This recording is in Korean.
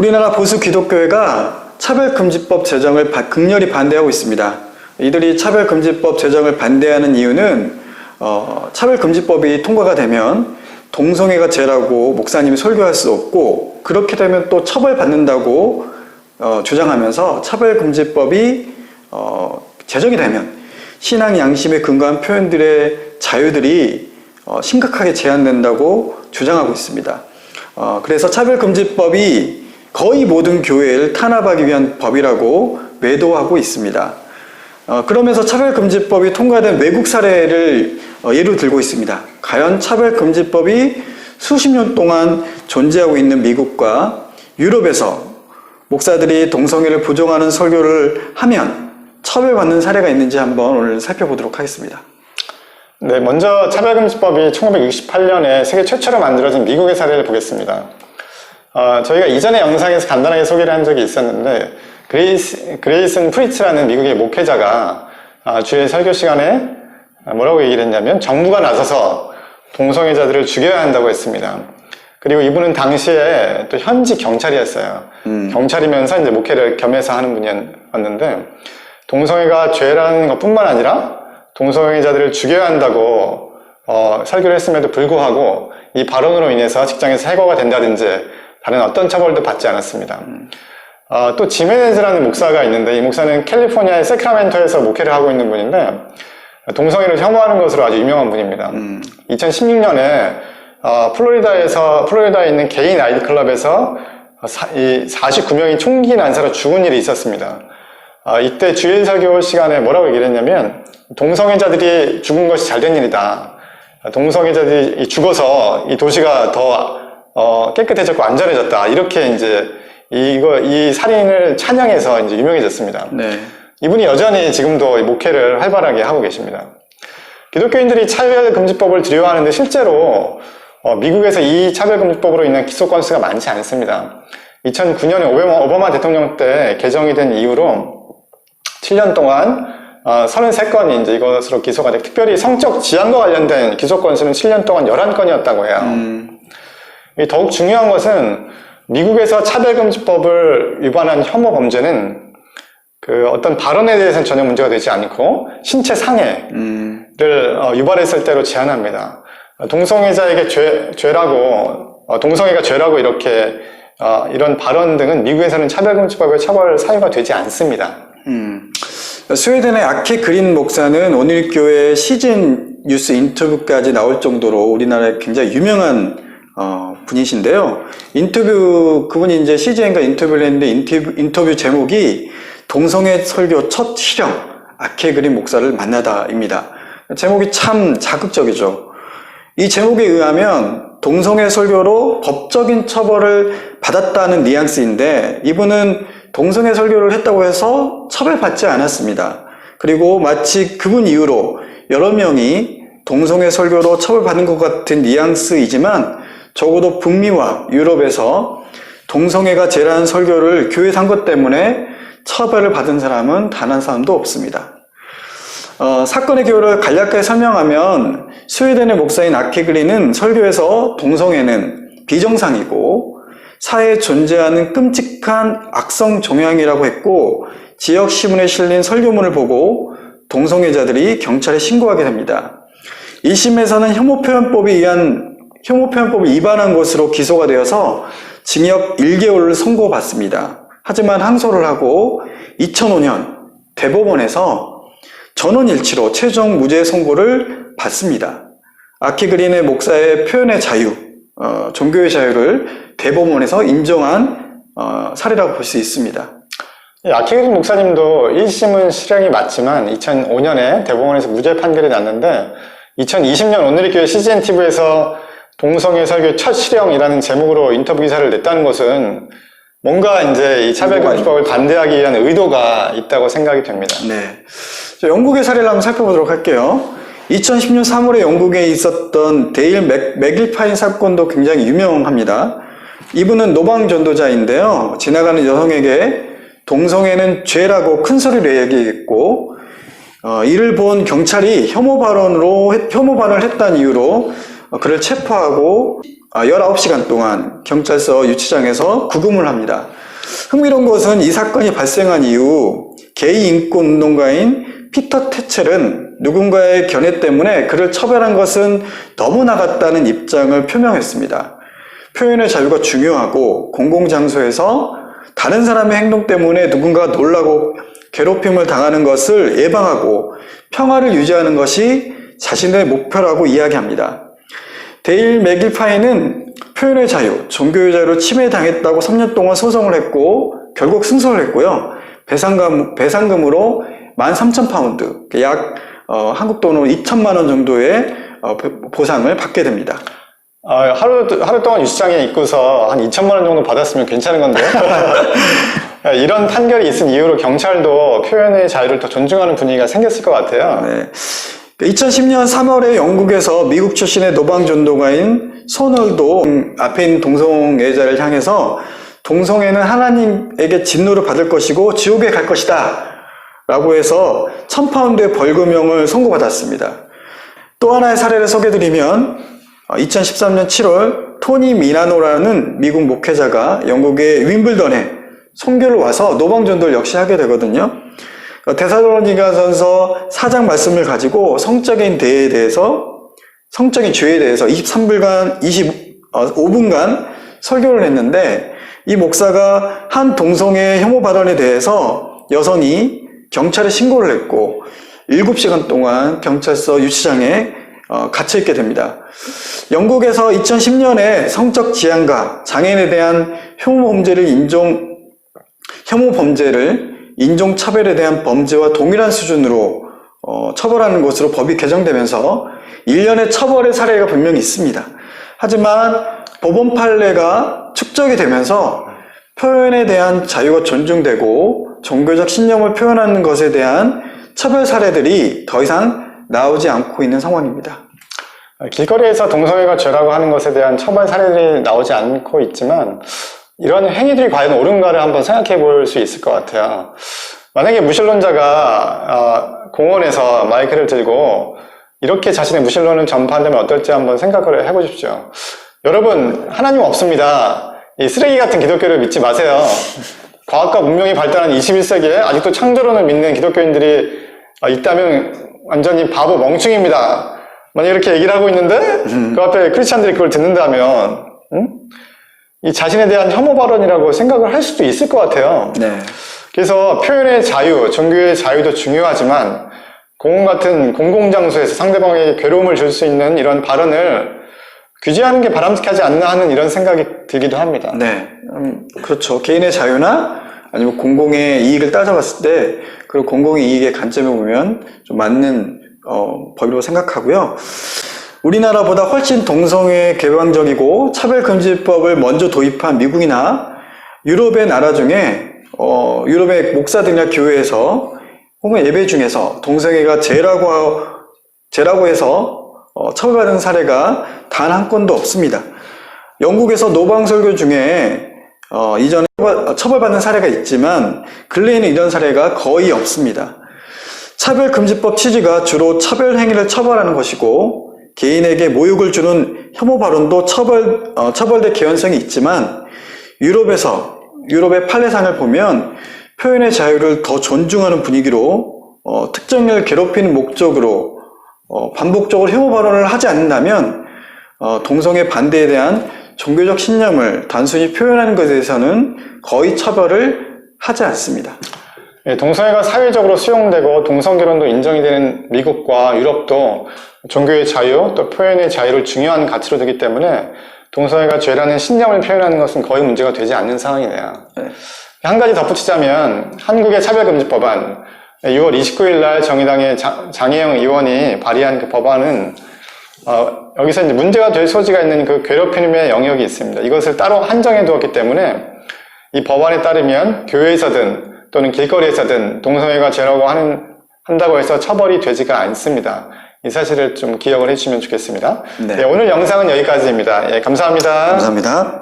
우리나라 보수 기독교회가 차별금지법 제정을 극렬히 반대하고 있습니다. 이들이 차별금지법 제정을 반대하는 이유는 차별금지법이 통과가 되면 동성애가 죄라고 목사님이 설교할 수 없고, 그렇게 되면 또 처벌받는다고 주장하면서 차별금지법이 제정이 되면 신앙 양심에 근거한 표현들의 자유들이 심각하게 제한된다고 주장하고 있습니다. 그래서 차별금지법이 거의 모든 교회를 탄압하기 위한 법이라고 매도하고 있습니다. 그러면서 차별금지법이 통과된 외국 사례를 예로 들고 있습니다. 과연 차별금지법이 수십 년 동안 존재하고 있는 미국과 유럽에서 목사들이 동성애를 부정하는 설교를 하면 처벌받는 사례가 있는지 한번 오늘 살펴보도록 하겠습니다. 네, 먼저 차별금지법이 1968년에 세계 최초로 만들어진 미국의 사례를 보겠습니다. 저희가 이전의 영상에서 간단하게 소개를 한 적이 있었는데, 그레이슨 프리츠라는 미국의 목회자가 주일 설교 시간에 뭐라고 얘기를 했냐면 정부가 나서서 동성애자들을 죽여야 한다고 했습니다. 그리고 이분은 당시에 또 현지 경찰이었어요. 경찰이면서 이제 목회를 겸해서 하는 분이었는데, 동성애가 죄라는 것뿐만 아니라 동성애자들을 죽여야 한다고 설교를 했음에도 불구하고 이 발언으로 인해서 직장에서 해고가 된다든지 다른 어떤 처벌도 받지 않았습니다. 또 지메네즈라는 목사가 있는데, 이 목사는 캘리포니아의 세크라멘토에서 목회를 하고 있는 분인데 동성애를 혐오하는 것으로 아주 유명한 분입니다. 2016년에 플로리다에 있는 개인 나이트클럽에서 49명이 총기 난사로 죽은 일이 있었습니다. 이때 주일 설교 시간에 뭐라고 얘기를 했냐면, 동성애자들이 죽은 것이 잘된 일이다. 동성애자들이 죽어서 이 도시가 더 깨끗해졌고 안전해졌다. 이렇게 이제 이 살인을 찬양해서 이제 유명해졌습니다. 네. 이분이 여전히 지금도 목회를 활발하게 하고 계십니다. 기독교인들이 차별금지법을 두려워하는데 실제로 미국에서 이 차별금지법으로 인한 기소 건수가 많지 않습니다. 2009년에 오바마 대통령 때 개정이 된 이후로 7년 동안 33건이 이제 이것으로 기소가 되고, 특별히 성적 지향과 관련된 기소 건수는 7년 동안 11건이었다고 해요. 더욱 중요한 것은 미국에서 차별금지법을 위반한 혐오 범죄는 어떤 발언에 대해서는 전혀 문제가 되지 않고 신체 상해를 유발했을 때로 제한합니다. 동성애자에게 동성애가 죄라고 이렇게 이런 발언 등은 미국에서는 차별금지법의 처벌 사유가 되지 않습니다. 스웨덴의 아케 그린 목사는 오늘교회 CGN 뉴스 인터뷰까지 나올 정도로 우리나라에 굉장히 유명한 분이신데요. 그분이 이제 CGN과 인터뷰를 했는데 인터뷰 제목이 동성애 설교 첫 실형, 아케 그린 목사를 만나다입니다. 제목이 참 자극적이죠. 이 제목에 의하면 동성애 설교로 법적인 처벌을 받았다는 뉘앙스인데, 이분은 동성애 설교를 했다고 해서 처벌받지 않았습니다. 그리고 마치 그분 이후로 여러 명이 동성애 설교로 처벌받는 것 같은 뉘앙스이지만, 적어도 북미와 유럽에서 동성애가 죄라는 설교를 교회에서 한 것 때문에 처벌을 받은 사람은 단 한 사람도 없습니다. 사건의 기호를 간략하게 설명하면, 스웨덴의 목사인 아케 그린은 설교에서 동성애는 비정상이고 사회에 존재하는 끔찍한 악성 종양이라고 했고, 지역 신문에 실린 설교문을 보고 동성애자들이 경찰에 신고하게 됩니다. 1심에서는 혐오표현법을 위반한 것으로 기소가 되어서 징역 1개월을 선고받습니다. 하지만 항소를 하고 2005년 대법원에서 전원일치로 최종 무죄 선고를 받습니다. 아케 그린의 목사의 표현의 자유, 종교의 자유를 대법원에서 인정한 사례라고 볼 수 있습니다. 아케 그린 목사님도 1심은 실형이 맞지만 2005년에 대법원에서 무죄 판결이 났는데, 2020년 오늘의 교회 CGN TV에서 동성애 설교 첫 실형이라는 제목으로 인터뷰 기사를 냈다는 것은 뭔가 이제 이 차별금지법을 반대하기 위한 의도가 있다고 생각이 됩니다. 네. 영국의 사례를 한번 살펴보도록 할게요. 2010년 3월에 영국에 있었던 데일 맥일파인 사건도 굉장히 유명합니다. 이분은 노방 전도자인데요. 지나가는 여성에게 동성애는 죄라고 큰 소리로 얘기했고, 이를 본 경찰이 혐오 발언을 했다는 이유로 그를 체포하고 19시간 동안 경찰서 유치장에서 구금을 합니다. 흥미로운 것은 이 사건이 발생한 이후 게이 인권 운동가인 피터 태첼은 누군가의 견해 때문에 그를 처벌한 것은 너무 나갔다는 입장을 표명했습니다. 표현의 자유가 중요하고 공공장소에서 다른 사람의 행동 때문에 누군가가 놀라고 괴롭힘을 당하는 것을 예방하고 평화를 유지하는 것이 자신의 목표라고 이야기합니다. 데일 맥일파이는 표현의 자유, 종교의 자유를 침해당했다고 3년 동안 소송을 했고 결국 승소를 했고요. 배상금으로 13,000파운드, 약 한국 돈으로 2천만 원 정도의 보상을 받게 됩니다. 하루 동안 유치장에 있고서 한 2천만 원 정도 받았으면 괜찮은 건데 이런 판결이 있은 이후로 경찰도 표현의 자유를 더 존중하는 분위기가 생겼을 것 같아요. 네. 2010년 3월에 영국에서 미국 출신의 노방전도가인 소널도 앞에 있는 동성애자를 향해서 동성애는 하나님에게 진노를 받을 것이고 지옥에 갈 것이다 라고 해서 1,000파운드의 벌금형을 선고받았습니다. 또 하나의 사례를 소개드리면 2013년 7월 토니 미나노라는 미국 목회자가 영국의 윈블던에 선교를 와서 노방전도를 역시 하게 되거든요. 데살로니가전서 4장 말씀을 가지고 성적인 죄에 대해서 25분간 설교를 했는데 이 목사가 한 동성애 혐오 발언에 대해서 여성이 경찰에 신고를 했고 7시간 동안 경찰서 유치장에 갇혀있게 됩니다. 영국에서 2010년에 성적 지향과 장애인에 대한 혐오 범죄를 인종차별에 대한 범죄와 동일한 수준으로 처벌하는 것으로 법이 개정되면서 1년의 처벌의 사례가 분명히 있습니다. 하지만 법원 판례가 축적이 되면서 표현에 대한 자유가 존중되고 종교적 신념을 표현하는 것에 대한 처벌 사례들이 더 이상 나오지 않고 있는 상황입니다. 길거리에서 동성애가 죄라고 하는 것에 대한 처벌 사례들이 나오지 않고 있지만 이런 행위들이 과연 옳은가를 한번 생각해 볼 수 있을 것 같아요. 만약에 무신론자가 공원에서 마이크를 들고 이렇게 자신의 무신론을 전파한다면 어떨지 한번 생각을 해보십시오. 여러분, 하나님 없습니다. 이 쓰레기 같은 기독교를 믿지 마세요. 과학과 문명이 발달한 21세기에 아직도 창조론을 믿는 기독교인들이 있다면 완전히 바보 멍충입니다. 만약 이렇게 얘기를 하고 있는데 그 앞에 크리스찬들이 그걸 듣는다면 이 자신에 대한 혐오 발언이라고 생각을 할 수도 있을 것 같아요. 네. 그래서 표현의 자유, 종교의 자유도 중요하지만 공원 같은 공공장소에서 상대방에게 괴로움을 줄 수 있는 이런 발언을 규제하는 게 바람직하지 않나 하는 이런 생각이 들기도 합니다. 네, 그렇죠. 개인의 자유나 아니면 공공의 이익을 따져봤을 때 그 공공의 이익의 관점에 보면 좀 맞는 법이라고 생각하고요. 우리나라보다 훨씬 동성애 개방적이고 차별금지법을 먼저 도입한 미국이나 유럽의 나라 중에 유럽의 목사들이나 교회에서 혹은 예배 중에서 동성애가 죄라고 해서 처벌받은 사례가 단 한 건도 없습니다. 영국에서 노방설교 중에 이전에 처벌받는 사례가 있지만 근래에는 이런 사례가 거의 없습니다. 차별금지법 취지가 주로 차별 행위를 처벌하는 것이고 개인에게 모욕을 주는 혐오 발언도 처벌될 개연성이 있지만 유럽의 판례상을 보면 표현의 자유를 더 존중하는 분위기로 특정인을 괴롭히는 목적으로 반복적으로 혐오 발언을 하지 않는다면 동성애 반대에 대한 종교적 신념을 단순히 표현하는 것에 대해서는 거의 처벌을 하지 않습니다. 동성애가 사회적으로 수용되고 동성결혼도 인정이 되는 미국과 유럽도 종교의 자유 또 표현의 자유를 중요한 가치로 두기 때문에 동성애가 죄라는 신념을 표현하는 것은 거의 문제가 되지 않는 상황이네요. 네. 한 가지 덧붙이자면 한국의 차별금지법안 6월 29일 날 정의당의 장혜영 의원이 발의한 그 법안은 여기서 이제 문제가 될 소지가 있는 그 괴롭힘의 영역이 있습니다. 이것을 따로 한정해 두었기 때문에 이 법안에 따르면 교회에서든 또는 길거리에서든 동성애가 죄라고 한다고 해서 처벌이 되지가 않습니다. 이 사실을 좀 기억을 해주시면 좋겠습니다. 네. 네, 오늘 영상은 여기까지입니다. 예, 감사합니다. 감사합니다.